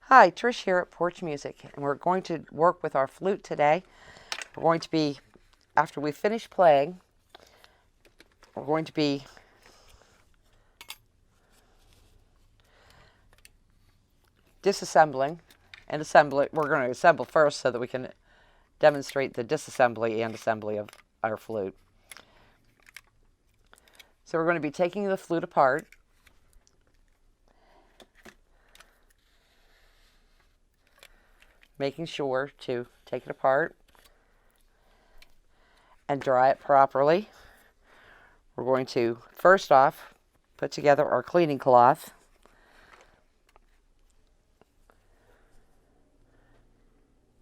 Hi, Trish here at Porch Music, and we're going to work with our flute today. We're going to be, after we finish playing, we're going to be disassembling and assembling. We're going to assemble first so that we can demonstrate the disassembly and assembly of our flute. So we're going to be taking the flute apart. Making sure to take it apart and dry it properly. We're going to, first off, put together our cleaning cloth.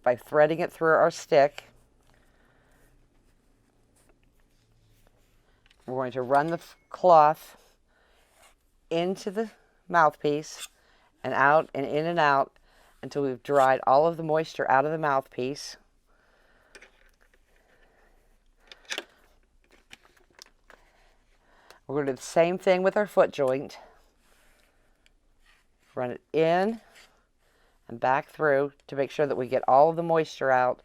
By threading it through our stick. We're going to run the cloth into the mouthpiece and out and in and out until we've dried all of the moisture out of the mouthpiece. We're going to do the same thing with our foot joint. Run it in and back through to make sure that we get all of the moisture out.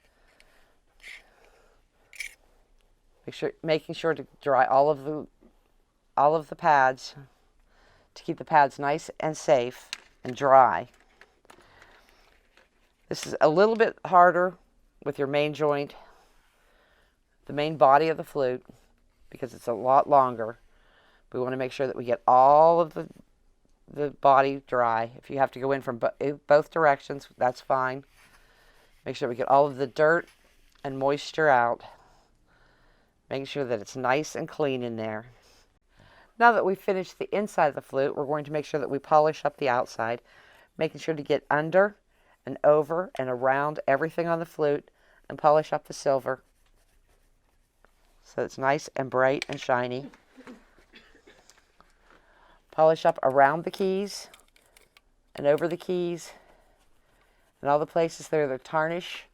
Making sure to dry all of the pads to keep the pads nice and safe and dry. This is a little bit harder with your main joint, the main body of the flute, because it's a lot longer. We want to make sure that we get all of the body dry. If you have to go in from both directions, that's fine. Make sure we get all of the dirt and moisture out. Making sure that it's nice and clean in there. Now that we've finished the inside of the flute, we're going to make sure that we polish up the outside, making sure to get under and over and around everything on the flute and polish up the silver so it's nice and bright and shiny. Polish up around the keys and over the keys and all the places there that tarnish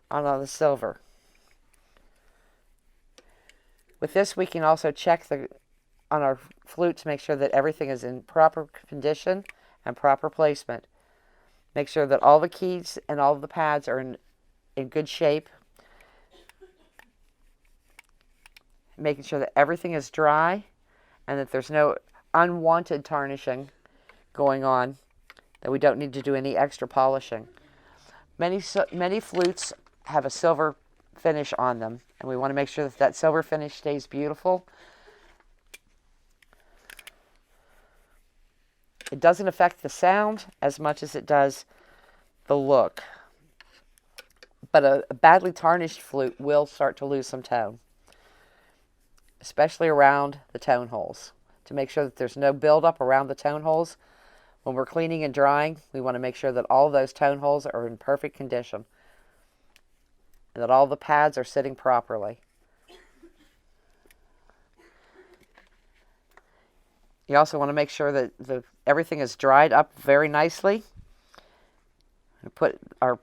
on all the silver. With this, we can also check on our flute to make sure that everything is in proper condition and proper placement. Make sure that all the keys and all the pads are in good shape. Making sure that everything is dry and that there's no unwanted tarnishing going on, that we don't need to do any extra polishing. Many flutes have a silver finish on them, and we want to make sure that that silver finish stays beautiful. It doesn't affect the sound as much as it does the look. But a badly tarnished flute will start to lose some tone, especially around the tone holes. To make sure that there's no buildup around the tone holes. When we're cleaning and drying, we want to make sure that all those tone holes are in perfect condition and that all the pads are sitting properly. You also want to make sure that everything is dried up very nicely. And put our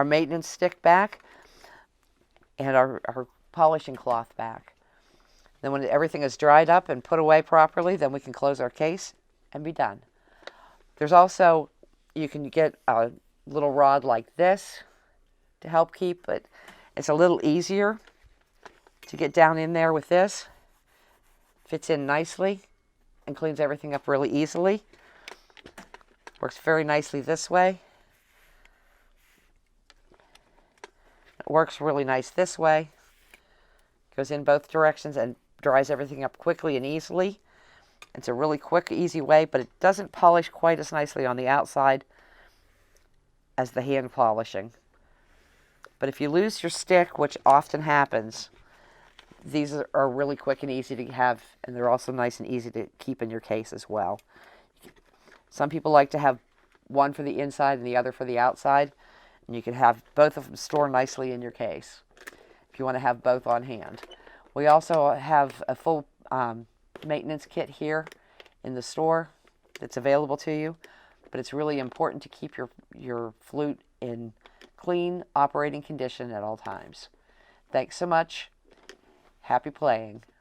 maintenance stick back and our polishing cloth back. Then when everything is dried up and put away properly, then we can close our case and be done. There's also, you can get a little rod like this to help keep it. It's a little easier to get down in there with this. Fits in nicely and cleans everything up really easily. Works very nicely this way. It works really nice this way. Goes in both directions and dries everything up quickly and easily. It's a really quick, easy way, but it doesn't polish quite as nicely on the outside as the hand polishing. But if you lose your stick, which often happens, these are really quick and easy to have, and they're also nice and easy to keep in your case as well. Some people like to have one for the inside and the other for the outside, and you can have both of them stored nicely in your case if you want to have both on hand. We also have a full maintenance kit here in the store that's available to you, but it's really important to keep your flute in clean operating condition at all times. Thanks so much. Happy playing.